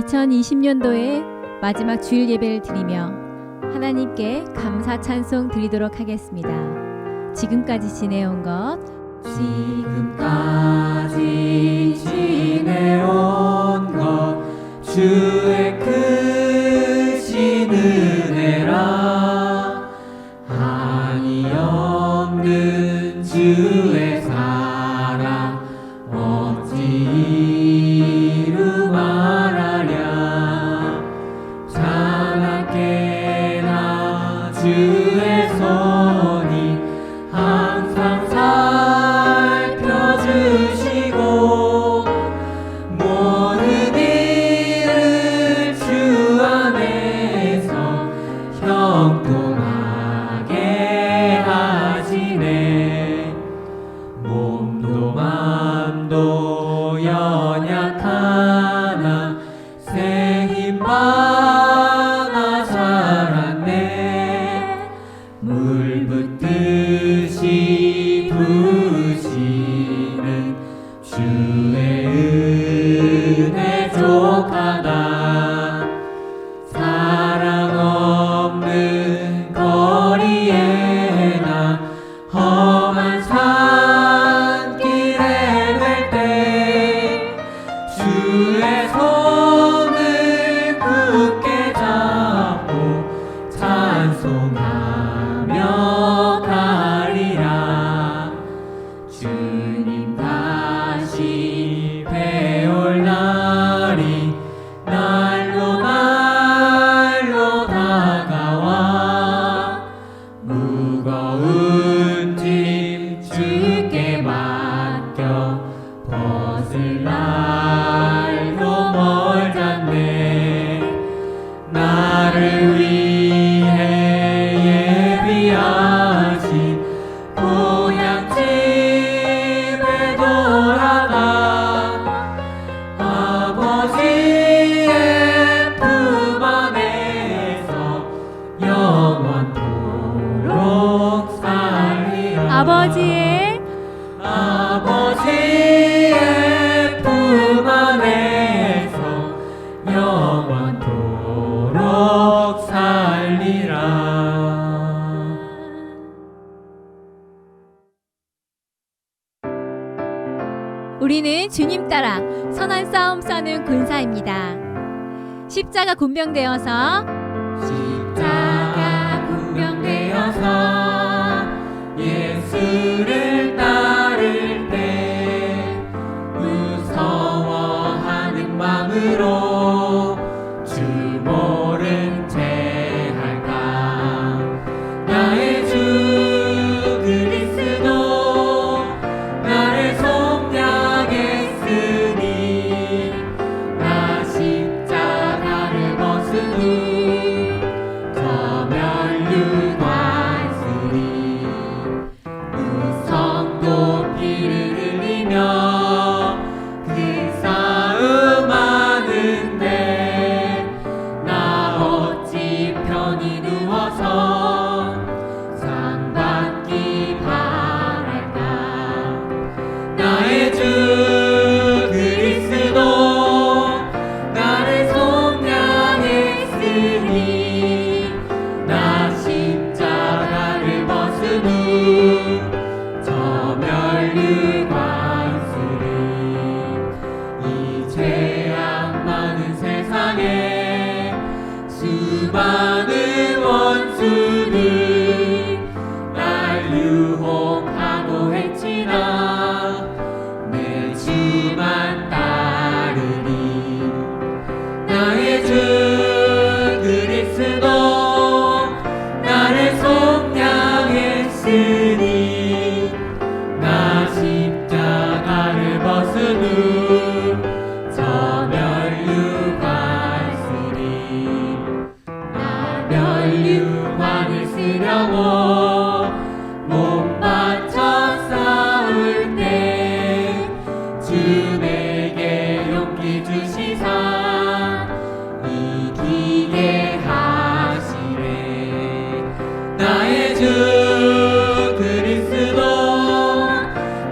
2020년도의 마지막 주일 예배를 드리며 하나님께 감사 찬송 드리도록 하겠습니다. 지금까지 지내온 것 지금까지 지내온 것 주의 크신 은혜라 한이 없는 주의 사랑 어찌 이루 말하랴 자나깨나 주의 손이 항상 살펴주시고 모든 일을 주 안에서 형통하게 하시네. 몸도 맘도 연약하나 새 힘 받아 자랐네. 물 붓듯이 부으시는 주의 은혜 족하다. 사랑 없는 거리에 나 험한 산길에 갈 때 주의 손을 굳게 잡고 찬송하며 가리라. 주님 다시 배올 날이 날로 날로 다가와 무거운 짐 주께 맡겨 벗을 날도 멀잖네. 나를 위해 예비하신 고향집에 돌아가 아버지의 품 안에서 영원토록 살리라. 아버지의 품 안에서 영원토록 살리라. 우리는 주님 따라 선한 싸움 싸는 군사입니다. 십자가 군병되어서 십자가 군병되어서 예수를 따를 때 무서워하는 마음으로 주 모른 채 할까. 나의 주 그리스도 나를 속량했으니 나 십자가를 벗은 후 저 멸류관쓰리. 우성 피를 흘리며 그 싸움 하는데 나 어찌 편히 누워서 상 받기 바랄까. 나의 주 그리스도 나를 속량했으니 나 십자가를 벗은 후 저 멸류관쓰리. 이 죄악 많은 세상에 수많은 원수들 날 유혹하고 해치나 내 주만 따르니. 나의 주 그리스도 나를 속량했으니 나 십자가를 벗은 후 저 멸류관쓰리. 나 멸류관을 쓰려고 몸 바쳐 싸울 때 주 내게 용기 주시사 이기게 하시네. 나의 주 그리스도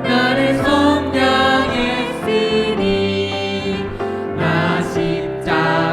나를 속량했으니 나 십자가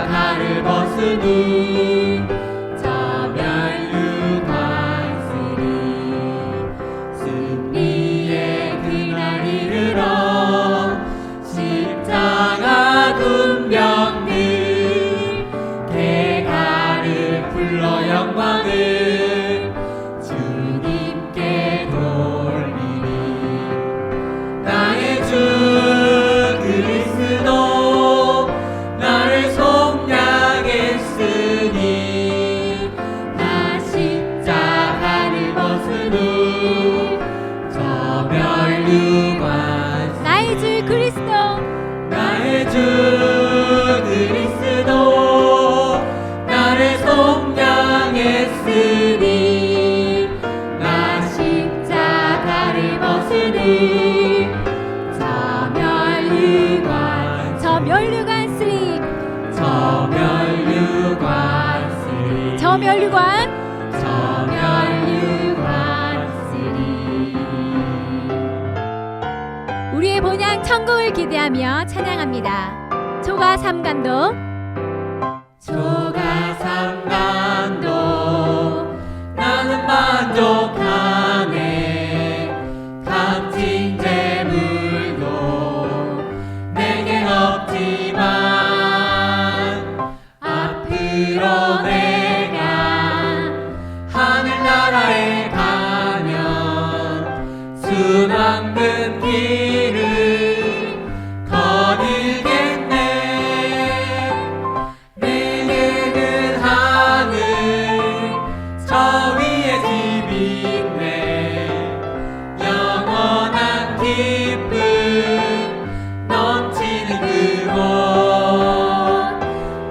주 그리스도 나를 속량했으니 나 십자가를 벗으니 저 면류관 쓰리 저 면류관 쓰리 우리의 본향 천국을 기대하며 찬양합니다. 초가 삼간도 나는 만족하네. 값진 재물도 내겐 없지만 앞으로 내가 하늘나라에 가면 수많은 길을 거닐겠네. 내게는 하늘 저 위에 집이 있네. 영원한 기쁨 넘치는 그곳.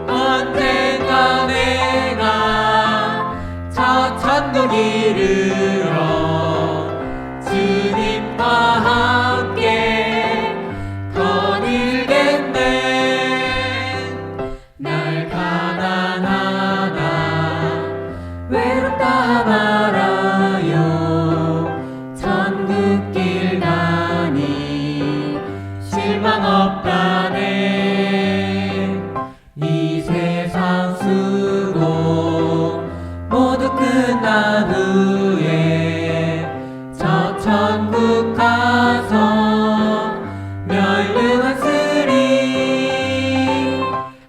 언젠가 내가 저 천국 이르러 주님과 함께 거닐겠네. 날 가난하다 외롭다 말아요. 천국 길 가니 실망 없다네. 이 세상 수고 모두 끝난 후에 저 천국 가서 멸류관 쓰리.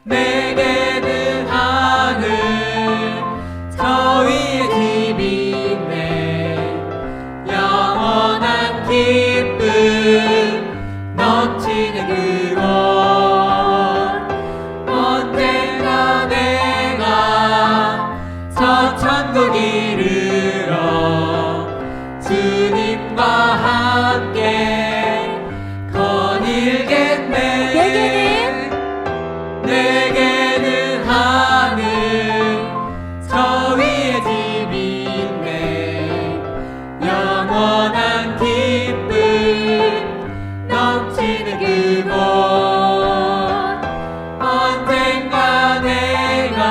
내게는 하늘 저 위에 집이 있네. 영원한 기쁨 넘치는 그곳. 언젠가 내가 저 천국 이르러 주님과 함께 거닐겠네. 내게는 하늘 저 위에 집이 있네. 영원한 기쁨 넘치는 그곳. 언젠가 내가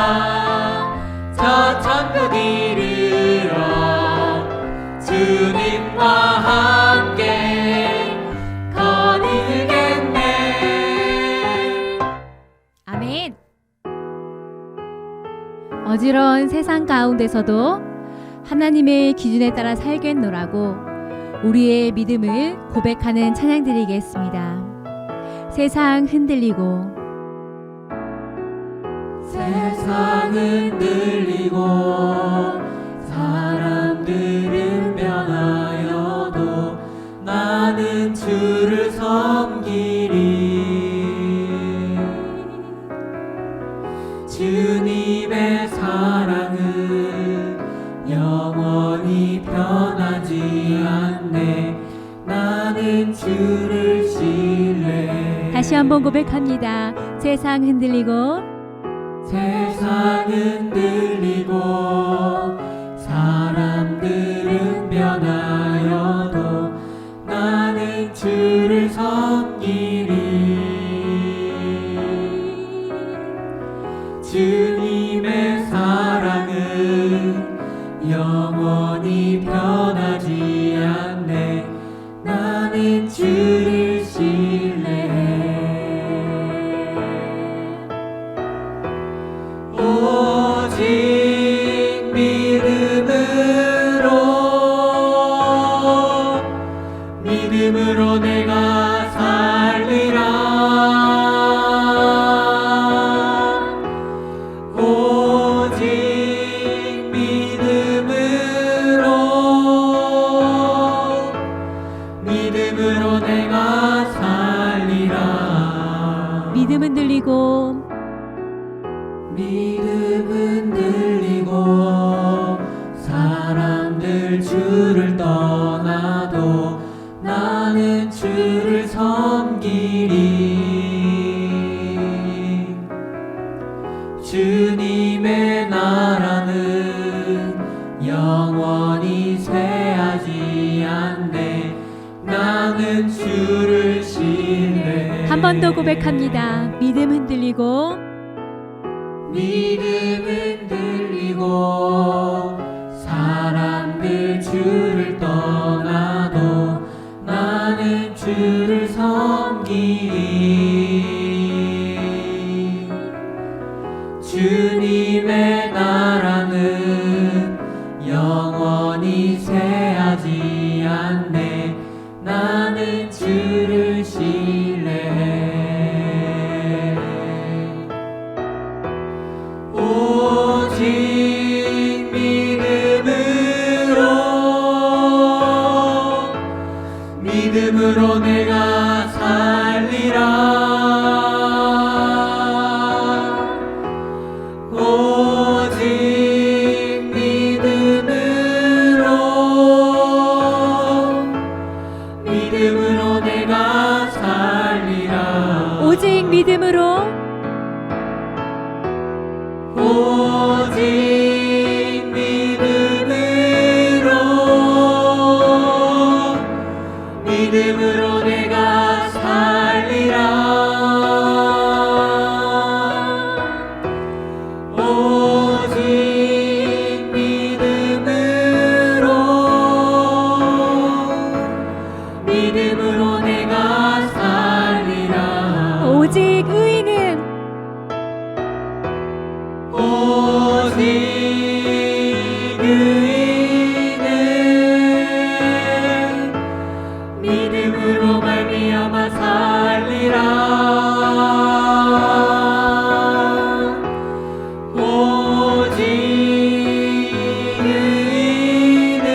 저 천국 이르러 주님과 함께 거닐겠네. 아멘. 어지러운 세상 가운데서도 하나님의 기준에 따라 살겠노라고 우리의 믿음을 고백하는 찬양 드리겠습니다. 세상 흔들리고 세상은 흔들리고 사람들은 변하여도 나는 주를 섬기리. 주님의 사랑은 영원히 변하지 않네. 나는 주를 신뢰. 다시 한번 고백합니다. 세상 흔들리고 세상은 흔들리고 사람들은 변하여도 나는 주를 섬기리. 주님의 사랑은 영원히 변하지 않네. 나는 주를 신뢰해. 오직 믿음으로 내가 살리라. 오직 믿음으로 내가 살리라. 믿음은 들리고 믿음은 들리고 사람들 주를 떠나도 나는 주를 섬기리. 나는 주를 신뢰해. 한 번 더 고백합니다. 믿음 흔들리고 믿음 흔들리고 사람들 주를 떠나도 나는 주를 섬기리. 주님의 나라는 영원히 쇠하지 않네. 나는 주를 신뢰해. 오직 믿음으로 내가 살리라. 오직 믿음으로 내가 살리라. 오직 믿음으로 오직 믿음으로 내가 살리라. 오직 믿음으로 내가 살리라. 오직 의인은 오직 의인은 믿음으로 말미암아 살리라. 오직 의인은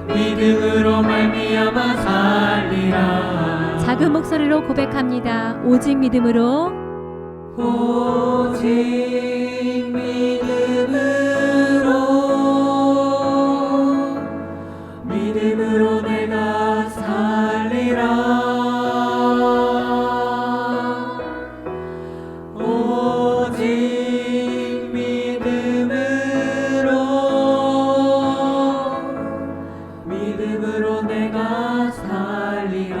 믿음으로 말미암아 살리라. 작은 목소리로 고백합니다. 오직 믿음으로 오직 믿음으로 내가 살리라. 오직 믿음으로 내가 살리라.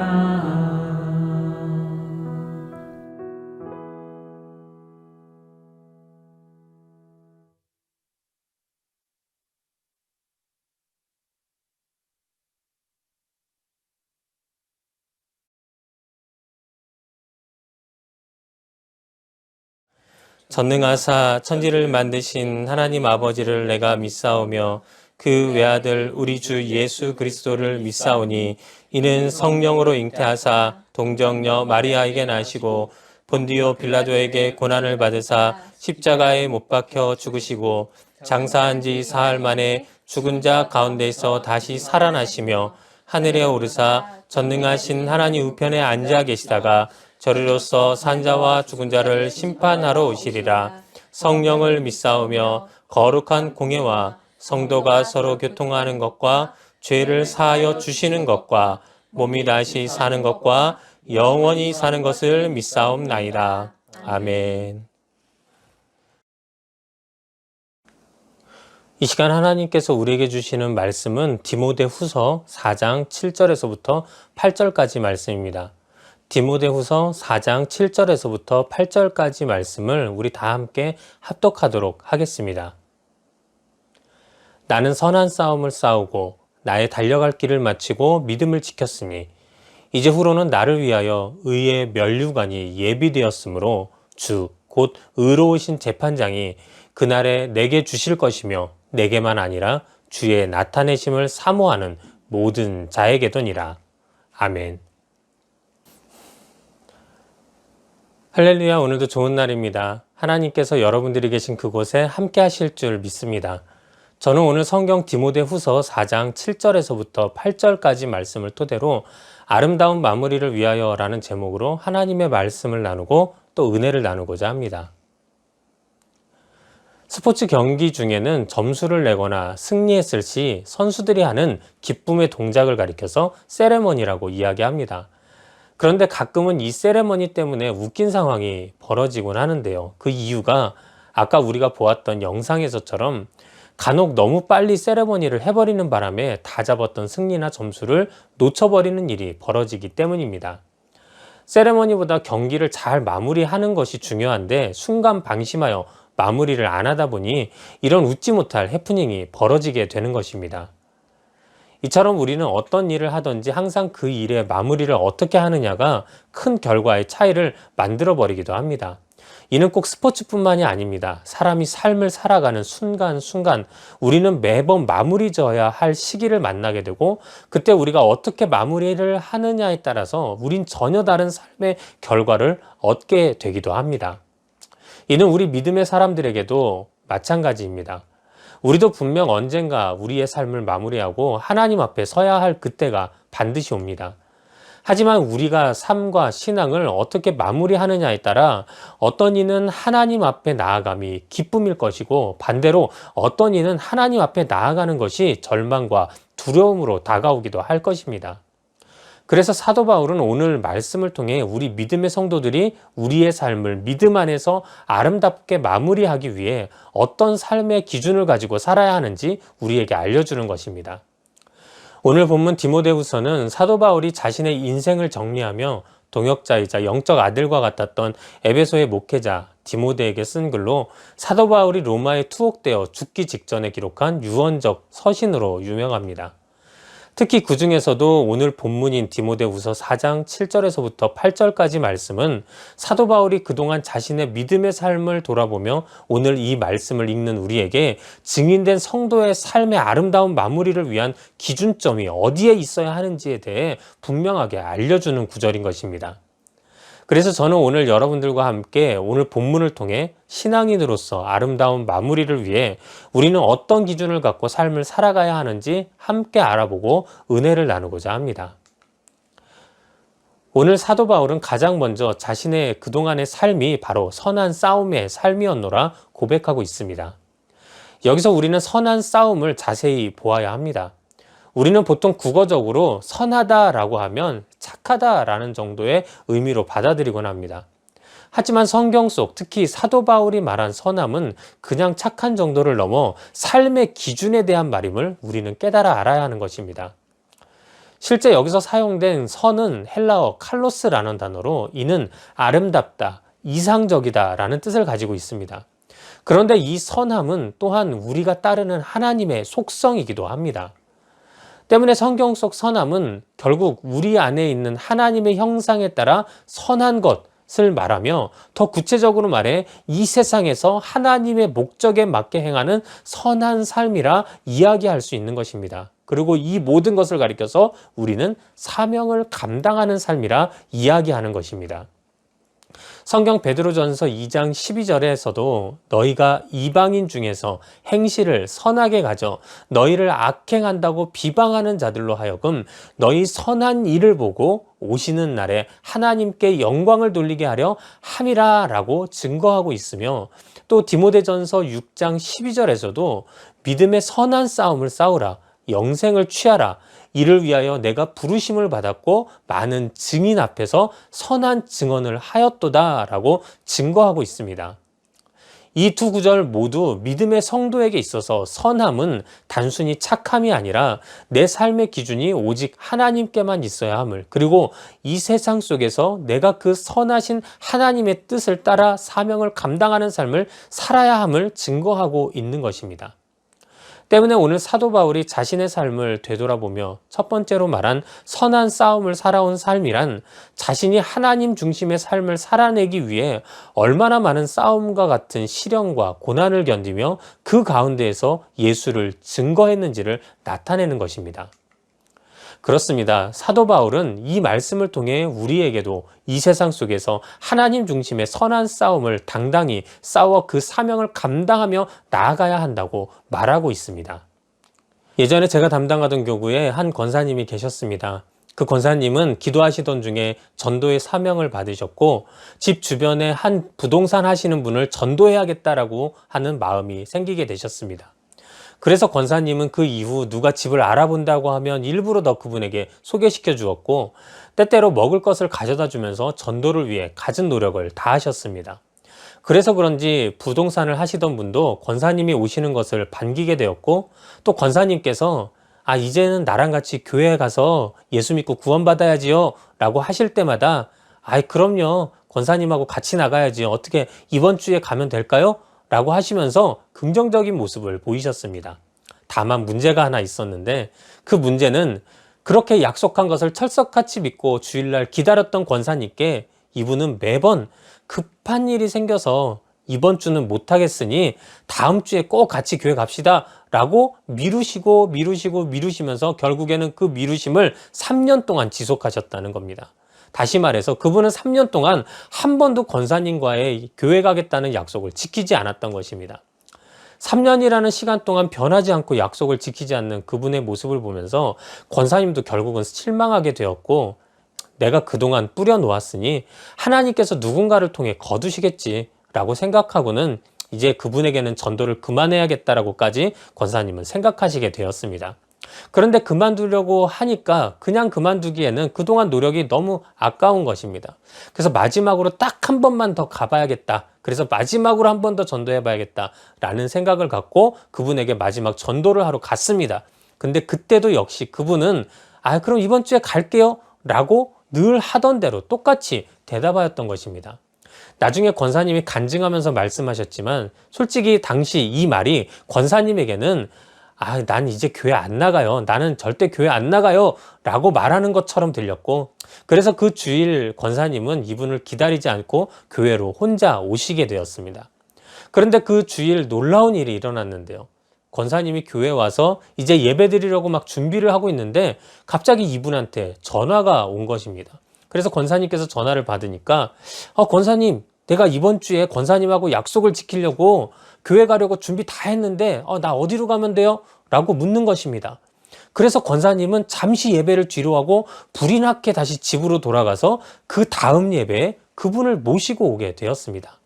전능하사 천지를 만드신 하나님 아버지를 내가 믿사오며 그 외아들 우리 주 예수 그리스도를 믿사오니 이는 성령으로 잉태하사 동정녀 마리아에게 나시고 본디오 빌라도에게 고난을 받으사 십자가에 못 박혀 죽으시고 장사한 지 사흘 만에 죽은 자 가운데서 다시 살아나시며 하늘에 오르사 전능하신 하나님 우편에 앉아 계시다가 저리로서 산자와 죽은 자를 심판하러 오시리라. 성령을 믿사오며 거룩한 공예와 성도가 서로 교통하는 것과 죄를 사하여 주시는 것과 몸이 다시 사는 것과 영원히 사는 것을 믿사옵나이다. 아멘. 이 시간 하나님께서 우리에게 주시는 말씀은 디모데후서 4장 7절에서부터 8절까지 말씀입니다. 디모데후서 4장 7절에서부터 8절까지 말씀을 우리 다 함께 합독하도록 하겠습니다. 나는 선한 싸움을 싸우고 나의 달려갈 길을 마치고 믿음을 지켰으니 이제 후로는 나를 위하여 의의 면류관이 예비되었으므로 주 곧 의로우신 재판장이 그날에 내게 주실 것이며 내게만 아니라 주의 나타내심을 사모하는 모든 자에게더니라. 아멘. 할렐루야. 오늘도 좋은 날입니다. 하나님께서 여러분들이 계신 그곳에 함께 하실 줄 믿습니다. 저는 오늘 성경 디모데후서 4장 7절에서부터 8절까지 말씀을 토대로 아름다운 마무리를 위하여라는 제목으로 하나님의 말씀을 나누고 또 은혜를 나누고자 합니다. 스포츠 경기 중에는 점수를 내거나 승리했을 시 선수들이 하는 기쁨의 동작을 가리켜서 세레머니라고 이야기합니다. 그런데 가끔은 이 세레머니 때문에 웃긴 상황이 벌어지곤 하는데요. 그 이유가 아까 우리가 보았던 영상에서처럼 간혹 너무 빨리 세레머니를 해버리는 바람에 다 잡았던 승리나 점수를 놓쳐버리는 일이 벌어지기 때문입니다. 세레머니보다 경기를 잘 마무리하는 것이 중요한데 순간 방심하여 마무리를 안 하다 보니 이런 웃지 못할 해프닝이 벌어지게 되는 것입니다. 이처럼 우리는 어떤 일을 하든지 항상 그 일의 마무리를 어떻게 하느냐가 큰 결과의 차이를 만들어 버리기도 합니다. 이는 꼭 스포츠뿐만이 아닙니다. 사람이 삶을 살아가는 순간순간 우리는 매번 마무리 져야 할 시기를 만나게 되고 그때 우리가 어떻게 마무리를 하느냐에 따라서 우린 전혀 다른 삶의 결과를 얻게 되기도 합니다. 이는 우리 믿음의 사람들에게도 마찬가지입니다. 우리도 분명 언젠가 우리의 삶을 마무리하고 하나님 앞에 서야 할 그때가 반드시 옵니다. 하지만 우리가 삶과 신앙을 어떻게 마무리하느냐에 따라 어떤 이는 하나님 앞에 나아감이 기쁨일 것이고 반대로 어떤 이는 하나님 앞에 나아가는 것이 절망과 두려움으로 다가오기도 할 것입니다. 그래서 사도 바울은 오늘 말씀을 통해 우리 믿음의 성도들이 우리의 삶을 믿음 안에서 아름답게 마무리하기 위해 어떤 삶의 기준을 가지고 살아야 하는지 우리에게 알려주는 것입니다. 오늘 본문 디모데후서는 사도 바울이 자신의 인생을 정리하며 동역자이자 영적 아들과 같았던 에베소의 목회자 디모데에게 쓴 글로 사도 바울이 로마에 투옥되어 죽기 직전에 기록한 유언적 서신으로 유명합니다. 특히 그 중에서도 오늘 본문인 디모데후서 4장 7절에서부터 8절까지 말씀은 사도 바울이 그동안 자신의 믿음의 삶을 돌아보며 오늘 이 말씀을 읽는 우리에게 증인된 성도의 삶의 아름다운 마무리를 위한 기준점이 어디에 있어야 하는지에 대해 분명하게 알려주는 구절인 것입니다. 그래서 저는 오늘 여러분들과 함께 오늘 본문을 통해 신앙인으로서 아름다운 마무리를 위해 우리는 어떤 기준을 갖고 삶을 살아가야 하는지 함께 알아보고 은혜를 나누고자 합니다. 오늘 사도 바울은 가장 먼저 자신의 그동안의 삶이 바로 선한 싸움의 삶이었노라 고백하고 있습니다. 여기서 우리는 선한 싸움을 자세히 보아야 합니다. 우리는 보통 국어적으로 선하다라고 하면 착하다라는 정도의 의미로 받아들이곤 합니다. 하지만 성경 속 특히 사도 바울이 말한 선함은 그냥 착한 정도를 넘어 삶의 기준에 대한 말임을 우리는 깨달아 알아야 하는 것입니다. 실제 여기서 사용된 선은 헬라어 칼로스라는 단어로 이는 아름답다, 이상적이다 라는 뜻을 가지고 있습니다. 그런데 이 선함은 또한 우리가 따르는 하나님의 속성이기도 합니다. 때문에 성경 속 선함은 결국 우리 안에 있는 하나님의 형상에 따라 선한 것을 말하며 더 구체적으로 말해 이 세상에서 하나님의 목적에 맞게 행하는 선한 삶이라 이야기할 수 있는 것입니다. 그리고 이 모든 것을 가리켜서 우리는 사명을 감당하는 삶이라 이야기하는 것입니다. 성경 베드로전서 2장 12절에서도 너희가 이방인 중에서 행실을 선하게 가져 너희를 악행한다고 비방하는 자들로 하여금 너희 선한 일을 보고 오시는 날에 하나님께 영광을 돌리게 하려 함이라 라고 증거하고 있으며 또 디모데전서 6장 12절에서도 믿음의 선한 싸움을 싸우라 영생을 취하라 이를 위하여 내가 부르심을 받았고 많은 증인 앞에서 선한 증언을 하였도다 라고 증거하고 있습니다. 이 두 구절 모두 믿음의 성도에게 있어서 선함은 단순히 착함이 아니라 내 삶의 기준이 오직 하나님께만 있어야 함을 그리고 이 세상 속에서 내가 그 선하신 하나님의 뜻을 따라 사명을 감당하는 삶을 살아야 함을 증거하고 있는 것입니다. 때문에 오늘 사도 바울이 자신의 삶을 되돌아보며 첫 번째로 말한 선한 싸움을 살아온 삶이란 자신이 하나님 중심의 삶을 살아내기 위해 얼마나 많은 싸움과 같은 시련과 고난을 견디며 그 가운데에서 예수를 증거했는지를 나타내는 것입니다. 그렇습니다. 사도 바울은 이 말씀을 통해 우리에게도 이 세상 속에서 하나님 중심의 선한 싸움을 당당히 싸워 그 사명을 감당하며 나아가야 한다고 말하고 있습니다. 예전에 제가 담당하던 교구에 한 권사님이 계셨습니다. 그 권사님은 기도하시던 중에 전도의 사명을 받으셨고 집 주변에 한 부동산 하시는 분을 전도해야겠다라고 하는 마음이 생기게 되셨습니다. 그래서 권사님은 그 이후 누가 집을 알아본다고 하면 일부러 더 그분에게 소개시켜 주었고 때때로 먹을 것을 가져다 주면서 전도를 위해 갖은 노력을 다하셨습니다. 그래서 그런지 부동산을 하시던 분도 권사님이 오시는 것을 반기게 되었고, 또 권사님께서 이제는 나랑 같이 교회에 가서 예수 믿고 구원받아야지요 라고 하실 때마다 그럼요, 권사님하고 같이 나가야지, 어떻게 이번 주에 가면 될까요? 라고 하시면서 긍정적인 모습을 보이셨습니다. 다만 문제가 하나 있었는데, 그 문제는 그렇게 약속한 것을 철석같이 믿고 주일날 기다렸던 권사님께 이분은 매번 급한 일이 생겨서 이번 주는 못하겠으니 다음 주에 꼭 같이 교회 갑시다 라고 미루시면서 결국에는 그 미루심을 3년 동안 지속하셨다는 겁니다. 다시 말해서 그분은 3년 동안 한 번도 권사님과의 교회 가겠다는 약속을 지키지 않았던 것입니다. 3년이라는 시간 동안 변하지 않고 약속을 지키지 않는 그분의 모습을 보면서 권사님도 결국은 실망하게 되었고, 내가 그동안 뿌려놓았으니 하나님께서 누군가를 통해 거두시겠지라고 생각하고는 이제 그분에게는 전도를 그만해야겠다라고까지 권사님은 생각하시게 되었습니다. 그런데 그만두려고 하니까 그냥 그만두기에는 그동안 노력이 너무 아까운 것입니다. 그래서 마지막으로 딱 한 번만 더 가봐야겠다. 그래서 마지막으로 한 번 더 전도해봐야겠다 라는 생각을 갖고 그분에게 마지막 전도를 하러 갔습니다. 근데 그때도 역시 그분은 그럼 이번 주에 갈게요 라고 늘 하던 대로 똑같이 대답하였던 것입니다. 나중에 권사님이 간증하면서 말씀하셨지만, 솔직히 당시 이 말이 권사님에게는 난 이제 교회 안 나가요, 나는 절대 교회 안 나가요 라고 말하는 것처럼 들렸고, 그래서 그 주일 권사님은 이분을 기다리지 않고 교회로 혼자 오시게 되었습니다. 그런데 그 주일 놀라운 일이 일어났는데요. 권사님이 교회에 와서 이제 예배 드리려고 막 준비를 하고 있는데 갑자기 이분한테 전화가 온 것입니다. 그래서 권사님께서 전화를 받으니까 권사님, 내가 이번 주에 권사님하고 약속을 지키려고 교회 가려고 준비 다 했는데 나 어디로 가면 돼요? 라고 묻는 것입니다. 그래서 권사님은 잠시 예배를 뒤로 하고 불이 나게 다시 집으로 돌아가서 그 다음 예배에 그분을 모시고 오게 되었습니다.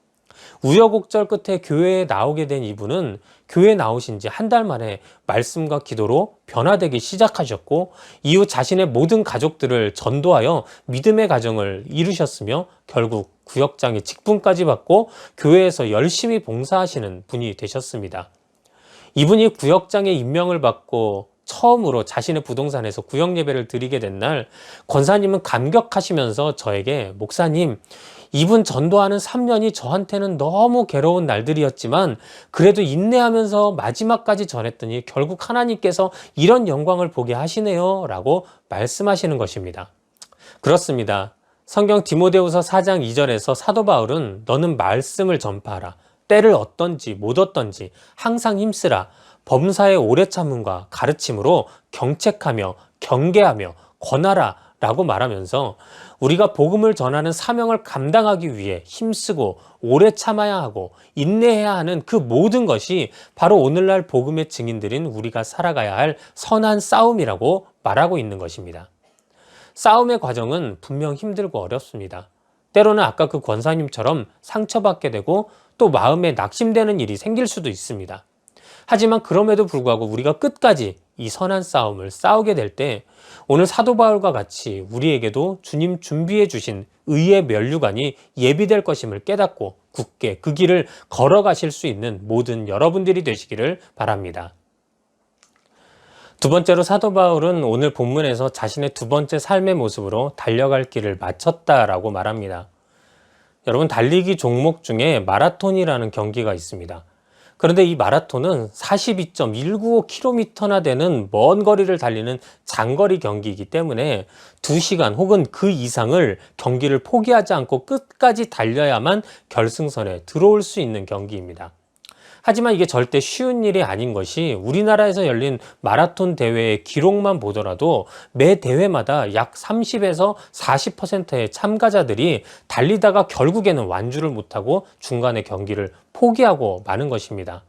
우여곡절 끝에 교회에 나오게 된 이분은 교회에 나오신 지 한 달 만에 말씀과 기도로 변화되기 시작하셨고, 이후 자신의 모든 가족들을 전도하여 믿음의 가정을 이루셨으며 결국 구역장의 직분까지 받고 교회에서 열심히 봉사하시는 분이 되셨습니다. 이분이 구역장의 임명을 받고 처음으로 자신의 부동산에서 구역 예배를 드리게 된 날, 권사님은 감격하시면서 저에게 목사님, 이분 전도하는 3년이 저한테는 너무 괴로운 날들이었지만 그래도 인내하면서 마지막까지 전했더니 결국 하나님께서 이런 영광을 보게 하시네요 라고 말씀하시는 것입니다. 그렇습니다. 성경 디모데후서 4장 2절에서 사도 바울은 너는 말씀을 전파하라. 때를 얻던지 못 얻던지 항상 힘쓰라. 범사의 오래 참음과 가르침으로 경책하며 경계하며 권하라 라고 말하면서 우리가 복음을 전하는 사명을 감당하기 위해 힘쓰고 오래 참아야 하고 인내해야 하는 그 모든 것이 바로 오늘날 복음의 증인들인 우리가 살아가야 할 선한 싸움이라고 말하고 있는 것입니다. 싸움의 과정은 분명 힘들고 어렵습니다. 때로는 아까 그 권사님처럼 상처받게 되고 또 마음에 낙심되는 일이 생길 수도 있습니다. 하지만 그럼에도 불구하고 우리가 끝까지 이 선한 싸움을 싸우게 될 때 오늘 사도 바울과 같이 우리에게도 주님 준비해 주신 의의 면류관이 예비될 것임을 깨닫고 굳게 그 길을 걸어가실 수 있는 모든 여러분들이 되시기를 바랍니다. 두 번째로 사도 바울은 오늘 본문에서 자신의 두 번째 삶의 모습으로 달려갈 길을 마쳤다라고 말합니다. 여러분, 달리기 종목 중에 마라톤이라는 경기가 있습니다. 그런데 이 마라톤은 42.195km나 되는 먼 거리를 달리는 장거리 경기이기 때문에 2시간 혹은 그 이상을 경기를 포기하지 않고 끝까지 달려야만 결승선에 들어올 수 있는 경기입니다. 하지만 이게 절대 쉬운 일이 아닌 것이 우리나라에서 열린 마라톤 대회의 기록만 보더라도 매 대회마다 약 30에서 40%의 참가자들이 달리다가 결국에는 완주를 못하고 중간에 경기를 포기하고 마는 것입니다.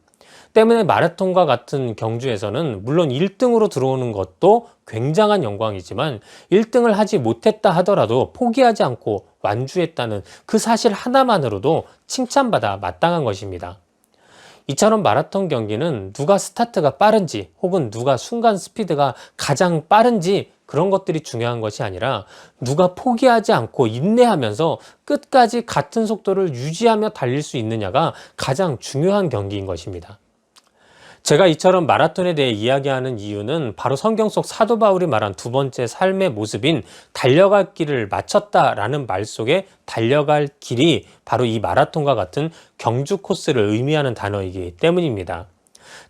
때문에 마라톤과 같은 경주에서는 물론 1등으로 들어오는 것도 굉장한 영광이지만 1등을 하지 못했다 하더라도 포기하지 않고 완주했다는 그 사실 하나만으로도 칭찬받아 마땅한 것입니다. 이처럼 마라톤 경기는 누가 스타트가 빠른지 혹은 누가 순간 스피드가 가장 빠른지 그런 것들이 중요한 것이 아니라 누가 포기하지 않고 인내하면서 끝까지 같은 속도를 유지하며 달릴 수 있느냐가 가장 중요한 경기인 것입니다. 제가 이처럼 마라톤에 대해 이야기하는 이유는 바로 성경 속 사도 바울이 말한 두 번째 삶의 모습인 달려갈 길을 마쳤다라는 말 속에 달려갈 길이 바로 이 마라톤과 같은 경주 코스를 의미하는 단어이기 때문입니다.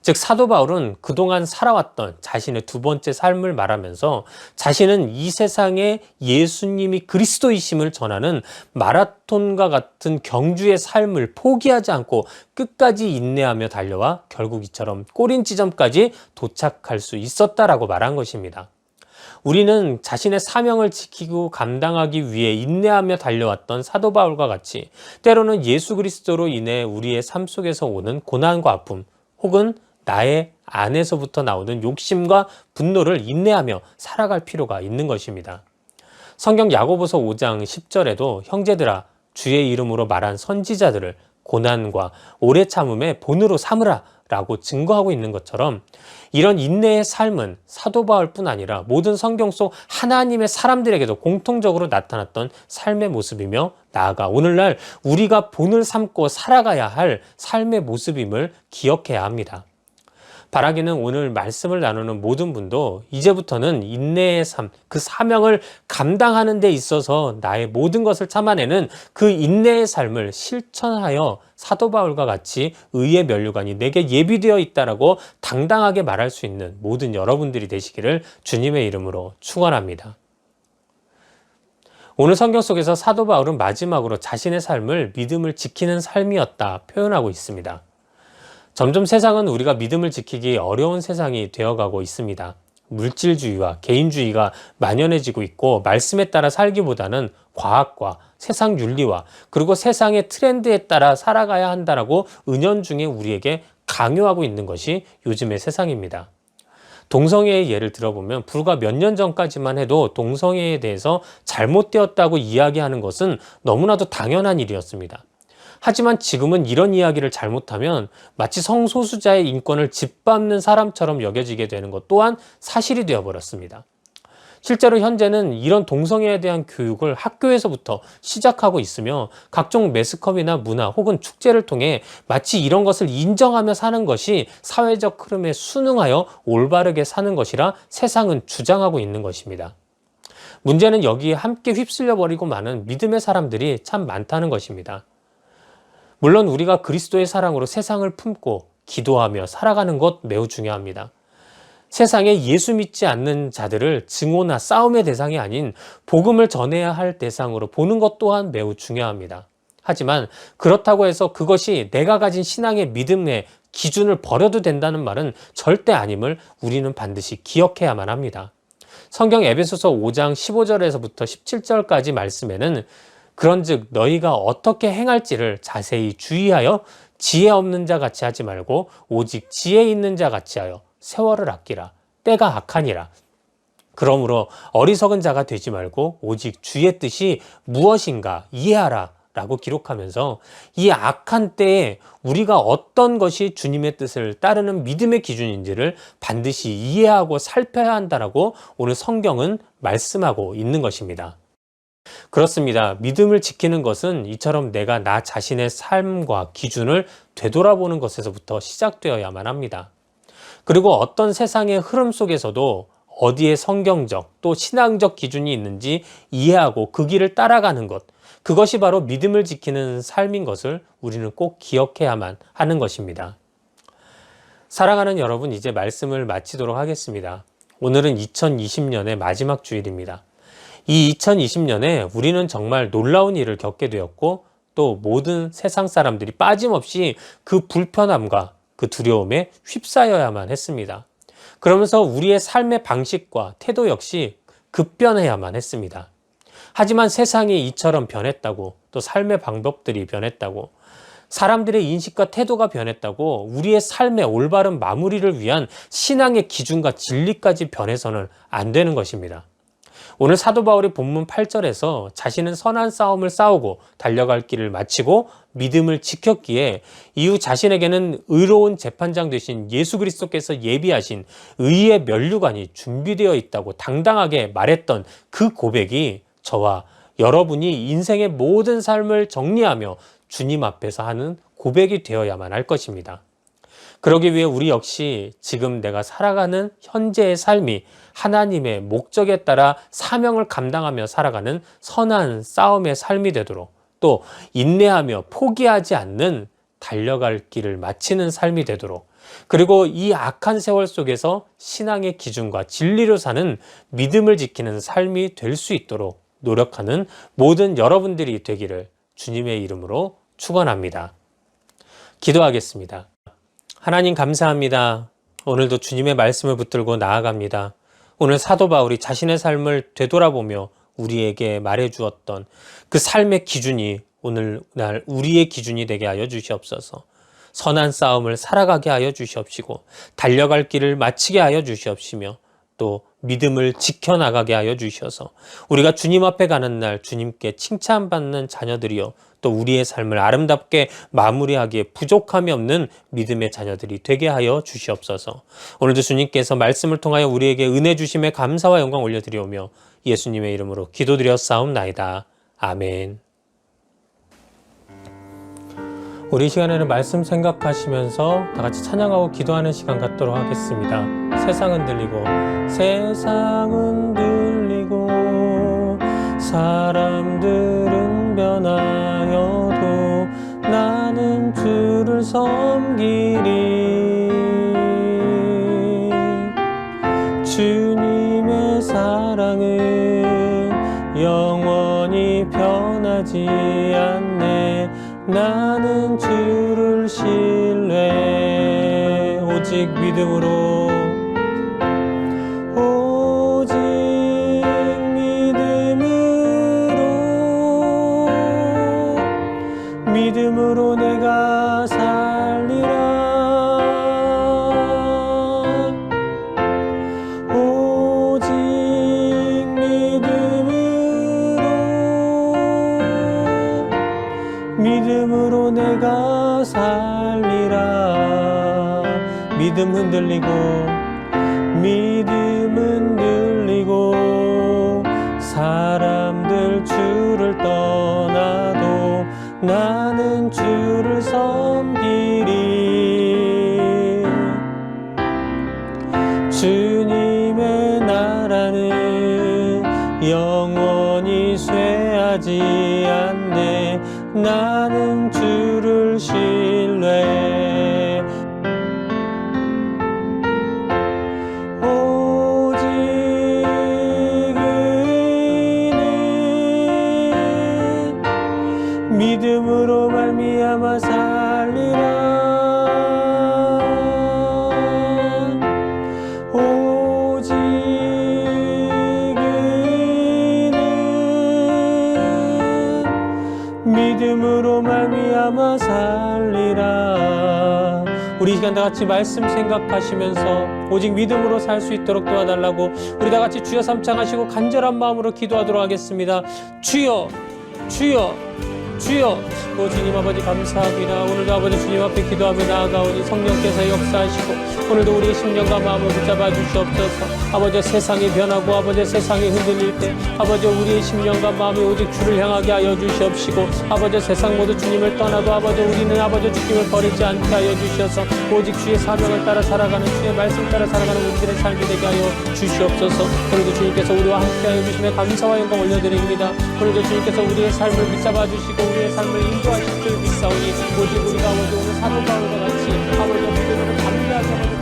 즉 사도 바울은 그동안 살아왔던 자신의 두 번째 삶을 말하면서 자신은 이 세상에 예수님이 그리스도이심을 전하는 마라톤과 같은 경주의 삶을 포기하지 않고 끝까지 인내하며 달려와 결국 이처럼 꼬린 지점까지 도착할 수 있었다라고 말한 것입니다. 우리는 자신의 사명을 지키고 감당하기 위해 인내하며 달려왔던 사도 바울과 같이 때로는 예수 그리스도로 인해 우리의 삶 속에서 오는 고난과 아픔 혹은 나의 안에서부터 나오는 욕심과 분노를 인내하며 살아갈 필요가 있는 것입니다. 성경 야고보서 5장 10절에도 형제들아 주의 이름으로 말한 선지자들을 고난과 오래 참음의 본으로 삼으라 라고 증거하고 있는 것처럼 이런 인내의 삶은 사도 바울뿐 아니라 모든 성경 속 하나님의 사람들에게도 공통적으로 나타났던 삶의 모습이며 나아가 오늘날 우리가 본을 삼고 살아가야 할 삶의 모습임을 기억해야 합니다. 바라기는 오늘 말씀을 나누는 모든 분도 이제부터는 인내의 삶, 그 사명을 감당하는 데 있어서 나의 모든 것을 참아내는 그 인내의 삶을 실천하여 사도 바울과 같이 의의 면류관이 내게 예비되어 있다라고 당당하게 말할 수 있는 모든 여러분들이 되시기를 주님의 이름으로 축원합니다. 오늘 성경 속에서 사도 바울은 마지막으로 자신의 삶을 믿음을 지키는 삶이었다 표현하고 있습니다. 점점 세상은 우리가 믿음을 지키기 어려운 세상이 되어가고 있습니다. 물질주의와 개인주의가 만연해지고 있고 말씀에 따라 살기보다는 과학과 세상 윤리와 그리고 세상의 트렌드에 따라 살아가야 한다라고 은연중에 우리에게 강요하고 있는 것이 요즘의 세상입니다. 동성애의 예를 들어보면 불과 몇 년 전까지만 해도 동성애에 대해서 잘못되었다고 이야기하는 것은 너무나도 당연한 일이었습니다. 하지만 지금은 이런 이야기를 잘못하면 마치 성소수자의 인권을 짓밟는 사람처럼 여겨지게 되는 것 또한 사실이 되어버렸습니다. 실제로 현재는 이런 동성애에 대한 교육을 학교에서부터 시작하고 있으며 각종 매스컴이나 문화 혹은 축제를 통해 마치 이런 것을 인정하며 사는 것이 사회적 흐름에 순응하여 올바르게 사는 것이라 세상은 주장하고 있는 것입니다. 문제는 여기에 함께 휩쓸려 버리고 마는 믿음의 사람들이 참 많다는 것입니다. 물론 우리가 그리스도의 사랑으로 세상을 품고 기도하며 살아가는 것 매우 중요합니다. 세상에 예수 믿지 않는 자들을 증오나 싸움의 대상이 아닌 복음을 전해야 할 대상으로 보는 것 또한 매우 중요합니다. 하지만 그렇다고 해서 그것이 내가 가진 신앙의 믿음의 기준을 버려도 된다는 말은 절대 아님을 우리는 반드시 기억해야만 합니다. 성경 에베소서 5장 15절에서부터 17절까지 말씀에는 그런즉 너희가 어떻게 행할지를 자세히 주의하여 지혜 없는 자 같이 하지 말고 오직 지혜 있는 자 같이 하여 세월을 아끼라. 때가 악하니라. 그러므로 어리석은 자가 되지 말고 오직 주의 뜻이 무엇인가 이해하라 라고 기록하면서 이 악한 때에 우리가 어떤 것이 주님의 뜻을 따르는 믿음의 기준인지를 반드시 이해하고 살펴야 한다라고 오늘 성경은 말씀하고 있는 것입니다. 그렇습니다. 믿음을 지키는 것은 이처럼 내가 나 자신의 삶과 기준을 되돌아보는 것에서부터 시작되어야만 합니다. 그리고 어떤 세상의 흐름 속에서도 어디에 성경적 또 신앙적 기준이 있는지 이해하고 그 길을 따라가는 것, 그것이 바로 믿음을 지키는 삶인 것을 우리는 꼭 기억해야만 하는 것입니다. 사랑하는 여러분, 이제 말씀을 마치도록 하겠습니다. 오늘은 2020년의 마지막 주일입니다. 이 2020년에 우리는 정말 놀라운 일을 겪게 되었고 또 모든 세상 사람들이 빠짐없이 그 불편함과 그 두려움에 휩싸여야만 했습니다. 그러면서 우리의 삶의 방식과 태도 역시 급변해야만 했습니다. 하지만 세상이 이처럼 변했다고 또 삶의 방법들이 변했다고 사람들의 인식과 태도가 변했다고 우리의 삶의 올바른 마무리를 위한 신앙의 기준과 진리까지 변해서는 안 되는 것입니다. 오늘 사도 바울이 본문 8절에서 자신은 선한 싸움을 싸우고 달려갈 길을 마치고 믿음을 지켰기에 이후 자신에게는 의로운 재판장 되신 예수 그리스도께서 예비하신 의의 면류관이 준비되어 있다고 당당하게 말했던 그 고백이 저와 여러분이 인생의 모든 삶을 정리하며 주님 앞에서 하는 고백이 되어야만 할 것입니다. 그러기 위해 우리 역시 지금 내가 살아가는 현재의 삶이 하나님의 목적에 따라 사명을 감당하며 살아가는 선한 싸움의 삶이 되도록, 또 인내하며 포기하지 않는 달려갈 길을 마치는 삶이 되도록, 그리고 이 악한 세월 속에서 신앙의 기준과 진리로 사는 믿음을 지키는 삶이 될 수 있도록 노력하는 모든 여러분들이 되기를 주님의 이름으로 축원합니다. 기도하겠습니다. 하나님 감사합니다. 오늘도 주님의 말씀을 붙들고 나아갑니다. 오늘 사도 바울이 자신의 삶을 되돌아보며 우리에게 말해주었던 그 삶의 기준이 오늘날 우리의 기준이 되게 하여 주시옵소서. 선한 싸움을 살아가게 하여 주시옵시고 달려갈 길을 마치게 하여 주시옵시며 또 믿음을 지켜나가게 하여 주셔서 우리가 주님 앞에 가는 날 주님께 칭찬받는 자녀들이요, 또 우리의 삶을 아름답게 마무리하기에 부족함이 없는 믿음의 자녀들이 되게 하여 주시옵소서. 오늘도 주님께서 말씀을 통하여 우리에게 은혜 주심에 감사와 영광 올려드리오며 예수님의 이름으로 기도드렸사옵나이다. 아멘. 우리 시간에는 말씀 생각하시면서 다 같이 찬양하고 기도하는 시간 갖도록 하겠습니다. 세상은 들리고 사람들은 변하여도 나는 주를 섬기리. 주님의 사랑은 영원히 변하지 않네. 나는 주를 신뢰 오직 믿음으로 내가 살리라. 오직 믿음으로 내가 살리라. 믿음 흔들리고 사람들 주를 떠나도 나는 주를 섬기리. 주님의 나라는 영원히 쇠하지 않네. 나는 주를 신뢰 오직 의인은 믿음으로 말미암아 살리라. 오직 의인은 믿음으로 말미암아 살리라. 우리 이 시간 다 같이 말씀 생각하시면서 오직 믿음으로 살 수 있도록 도와달라고 우리 다 같이 주여 삼창하시고 간절한 마음으로 기도하도록 하겠습니다. 주여, 주여, 주여. 오 주님 아버지 감사합니다. 오늘도 아버지 주님 앞에 기도하며 나아가오니 성령께서 역사하시고 오늘도 우리의 심령과 마음을 붙잡아 주시옵소서. 아버지 세상이 변하고 아버지 세상이 흔들릴 때 아버지 우리의 심령과 마음이 오직 주를 향하게 하여 주시옵시고 아버지 세상 모두 주님을 떠나도 아버지 우리는 아버지 주님을 버리지 않게 하여 주셔서 오직 주의 사명을 따라 살아가는 주의 말씀 따라 살아가는 우리들의 삶이 되게 하여 주시옵소서. 오늘도 주님께서 우리와 함께 하여 주심에 감사와 영광 올려드립니다. 오늘도 주님께서 우리의 삶을 붙잡아 주시고 우리의 삶을 인도하실 줄 믿사오니 오직 우리가 아버지 오늘 사도 바울과 같이 아버지 믿음으로 담대하게 하여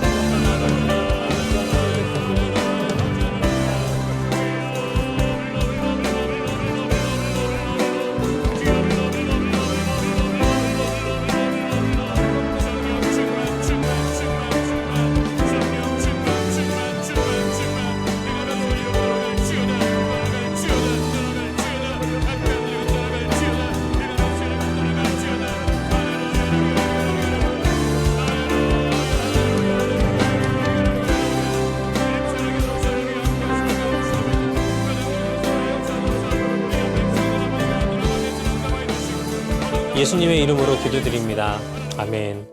예수님의 이름으로 기도드립니다. 아멘.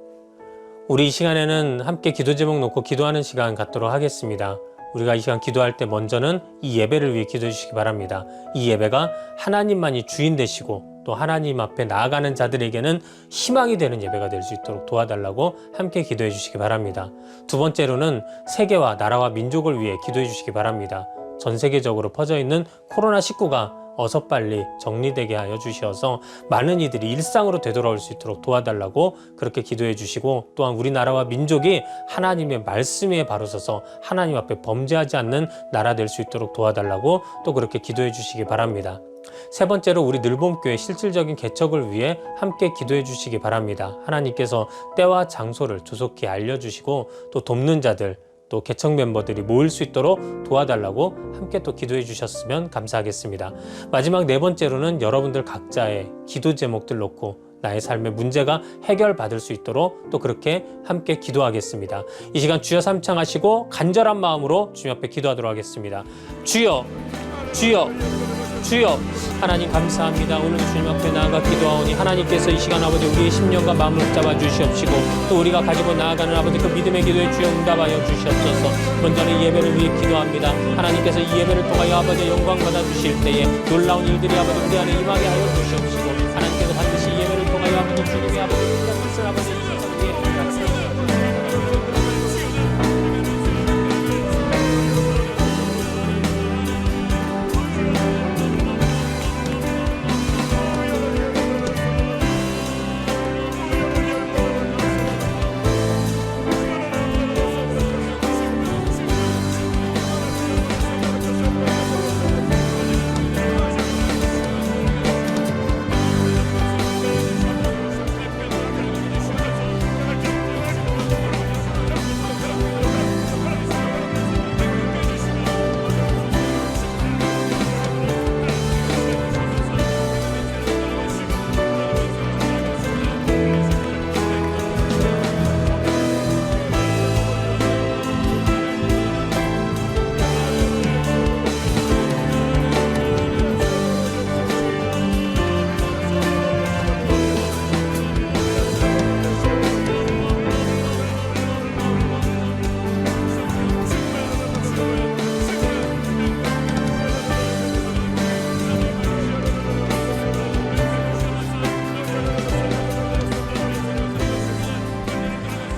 우리 이 시간에는 함께 기도 제목 놓고 기도하는 시간 갖도록 하겠습니다. 우리가 이 시간 기도할 때 먼저는 이 예배를 위해 기도해 주시기 바랍니다. 이 예배가 하나님만이 주인 되시고 또 하나님 앞에 나아가는 자들에게는 희망이 되는 예배가 될 수 있도록 도와달라고 함께 기도해 주시기 바랍니다. 두 번째로는 세계와 나라와 민족을 위해 기도해 주시기 바랍니다. 전 세계적으로 퍼져 있는 코로나19가 어서 빨리 정리되게 하여 주셔서 많은 이들이 일상으로 되돌아올 수 있도록 도와달라고 그렇게 기도해 주시고, 또한 우리나라와 민족이 하나님의 말씀에 바로 서서 하나님 앞에 범죄하지 않는 나라 될 수 있도록 도와달라고 또 그렇게 기도해 주시기 바랍니다. 세 번째로 우리 늘봄교회 실질적인 개척을 위해 함께 기도해 주시기 바랍니다. 하나님께서 때와 장소를 조속히 알려주시고 또 돕는 자들, 또 개척 멤버들이 모일 수 있도록 도와달라고 함께 또 기도해 주셨으면 감사하겠습니다. 마지막 네 번째로는 여러분들 각자의 기도 제목들 놓고 나의 삶의 문제가 해결받을 수 있도록 또 그렇게 함께 기도하겠습니다. 이 시간 주여 삼창하시고 간절한 마음으로 주님 앞에 기도하도록 하겠습니다. 주여, 주여, 주여. 하나님 감사합니다. 오늘 주님 앞에 나아가 기도하오니 하나님께서 이 시간 아버지 우리의 심령과 마음을 붙잡아 주시옵시고 또 우리가 가지고 나아가는 아버지 그 믿음의 기도에 주여 응답하여 주시옵소서. 먼저는 이 예배를 위해 기도합니다. 하나님께서 이 예배를 통하여 아버지 영광 받아 주실 때에 놀라운 일들이 아버지 우리 안에 임하게 하여 주시옵시고, 하나님께서 반드시 이 예배를 통하여 아버지 주님의 아버지 우리의 뜻을 아버지 이 세상 위에 이루어주시옵소서.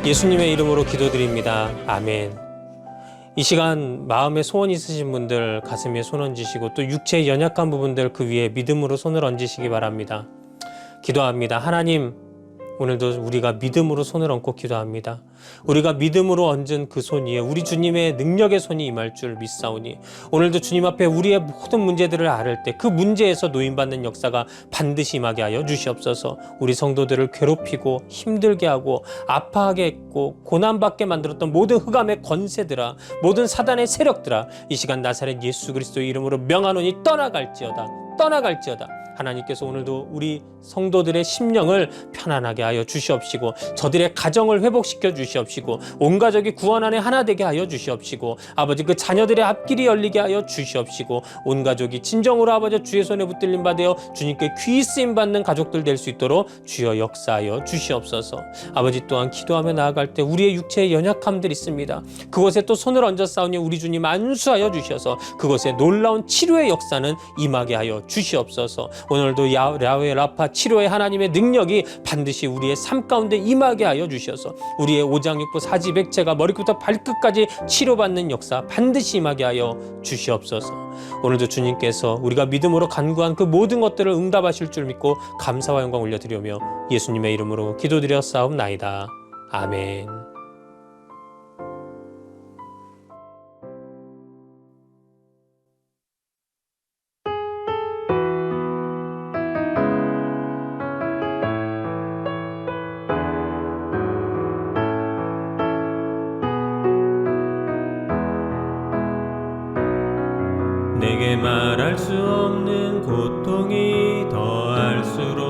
예수님의 이름으로 기도드립니다. 아멘. 이 시간 마음에 소원 있으신 분들 가슴에 손 얹으시고 또 육체의 연약한 부분들 그 위에 믿음으로 손을 얹으시기 바랍니다. 기도합니다. 하나님, 오늘도 우리가 믿음으로 손을 얹고 기도합니다. 우리가 믿음으로 얹은 그 손 위에 우리 주님의 능력의 손이 임할 줄 믿사오니 오늘도 주님 앞에 우리의 모든 문제들을 앓을 때 그 문제에서 노인받는 역사가 반드시 임하게 하여 주시옵소서. 우리 성도들을 괴롭히고 힘들게 하고 아파하게 했고 고난받게 만들었던 모든 흑암의 권세들아, 모든 사단의 세력들아, 이 시간 나사렛 예수 그리스도의 이름으로 명하노니 떠나갈지어다, 떠나갈지어다. 하나님께서 오늘도 우리 성도들의 심령을 편안하게 하여 주시옵시고 저들의 가정을 회복시켜 주시옵시고 온 가족이 구원 안에 하나 되게 하여 주시옵시고 아버지 그 자녀들의 앞길이 열리게 하여 주시옵시고 온 가족이 진정으로 아버지 주의 손에 붙들림 받아 주님께 귀 쓰임 받는 가족들 될 수 있도록 주여 역사하여 주시옵소서. 아버지 또한 기도하며 나아갈 때 우리의 육체의 연약함들이 있습니다. 그곳에 또 손을 얹어 싸우니 우리 주님 안수하여 주셔서 그곳에 놀라운 치료의 역사는 임하게 하여 주시옵소서. 오늘도 야훼 라파 치료의 하나님의 능력이 반드시 우리의 삶 가운데 임하게 하여 주셔서 우리의 오장육부 사지백체가 머리부터 발끝까지 치료받는 역사 반드시 임하게 하여 주시옵소서. 오늘도 주님께서 우리가 믿음으로 간구한 그 모든 것들을 응답하실 줄 믿고 감사와 영광 올려드리며 예수님의 이름으로 기도드렸사옵나이다. 아멘. 내게 말할 수 없는 고통이 더할수록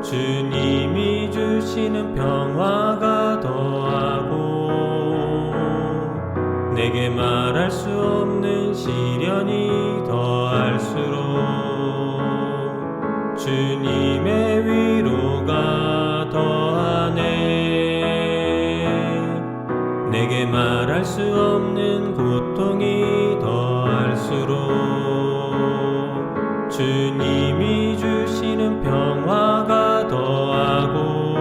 주님이 주시는 평화가 더하고 내게 말할 수 없는 시련이 더할수록 주님 말할 수 없는 고통이 더할수록 주님이 주시는 평화가 더하고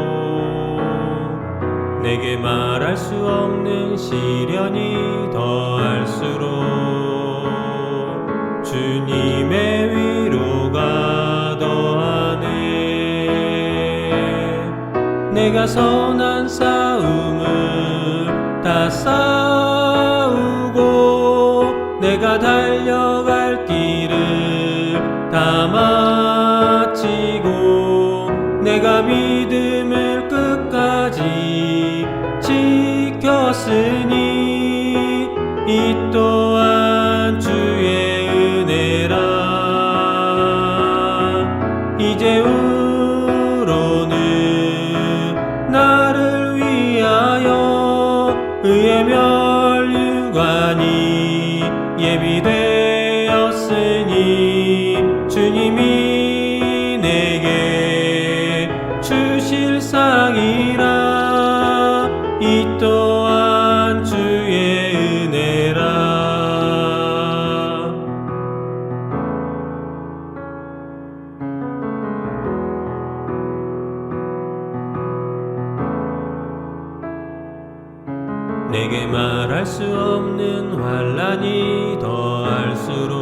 내게 말할 수 없는 시련이 더할수록 주님의 위로가 더하네. 내가 선한 싸움을 다 싸우고 내가 달려갈 길을 다 마치고 내가 믿음을 끝까지 지켰으니 이 또한 주의 은혜라. 이제후로는 나를 위하여 의의 면류관이 예비되었으니 주님이 내게 주실 상이라. 이 또한 주의 은혜라. 내게 말할 수 없는 환난이 더할수록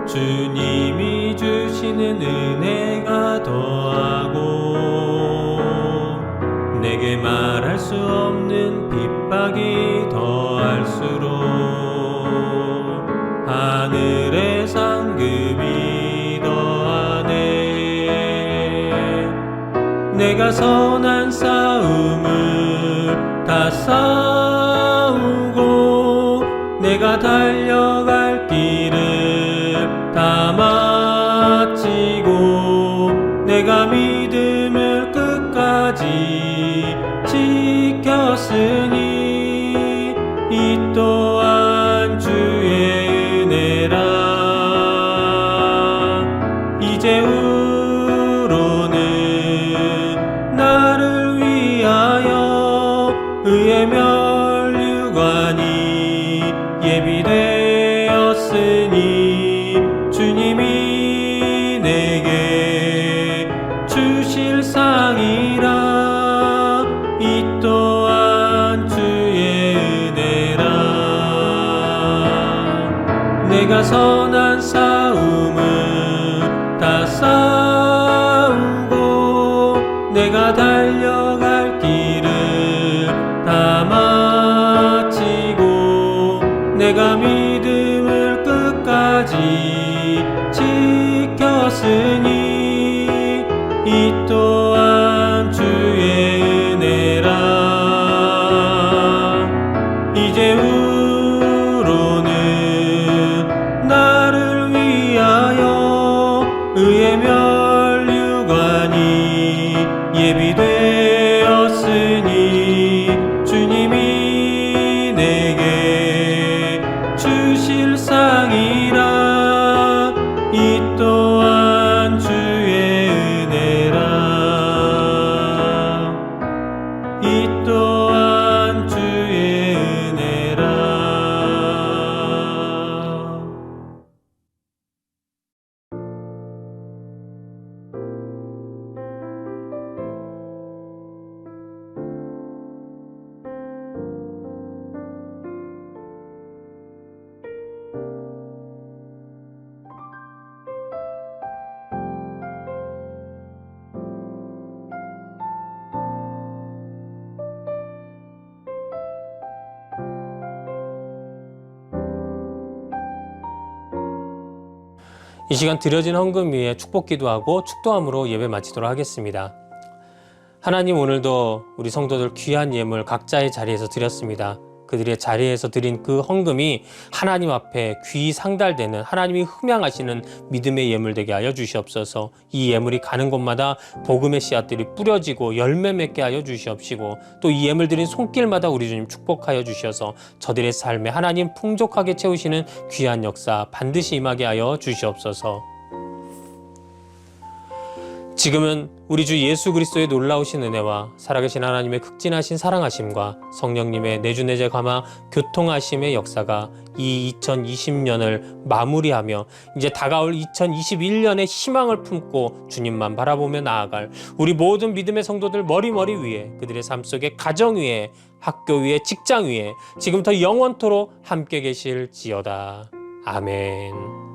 주님이 주시는 은혜가 더하고 내게 말할 수 없는 핍박이 더할수록 하늘의 상급이 더하네. 내가 선한 싸움을 다 싸우고 내가 달려갈 길을 다 마치고 내가 믿음을 끝까지 지켰으니 이 또한 주의 은혜라. 이제후로는 나를 위하여 의의 면류관이 예비되었으니 주님이 내게 주실 상이라. 이 또한 주의 은혜라. 내가 선한 싸움을 다 싸우고 내가 달려갈 길을 다 마치고 내가 믿음을 끝까지 지켰으니 이 또한 주의 은혜라. 이제후로는 나를 위하여 의의 면류관이 예비되었으니 주님이 내게 주실 상이라. 이 또한 주의 은혜라. 이 또한 주의 은혜라. 이 시간 드려진 헌금 위에 축복 기도하고 축도함으로 예배 마치도록 하겠습니다. 하나님, 오늘도 우리 성도들 귀한 예물 각자의 자리에서 드렸습니다. 그들의 자리에서 드린 그 헌금이 하나님 앞에 귀히 상달되는, 하나님이 흠양하시는 믿음의 예물 되게 하여 주시옵소서. 이 예물이 가는 곳마다 복음의 씨앗들이 뿌려지고 열매 맺게 하여 주시옵시고, 또 이 예물 드린 손길마다 우리 주님 축복하여 주셔서 저들의 삶에 하나님 풍족하게 채우시는 귀한 역사 반드시 임하게 하여 주시옵소서. 지금은 우리 주 예수 그리스도의 놀라우신 은혜와 살아계신 하나님의 극진하신 사랑하심과 성령님의 내주내제 감화 교통하심의 역사가 이 2020년을 마무리하며 이제 다가올 2021년의 희망을 품고 주님만 바라보며 나아갈 우리 모든 믿음의 성도들 머리머리 위에, 그들의 삶 속에 가정 위에, 학교 위에, 직장 위에 지금부터 영원토록 함께 계실지어다. 아멘.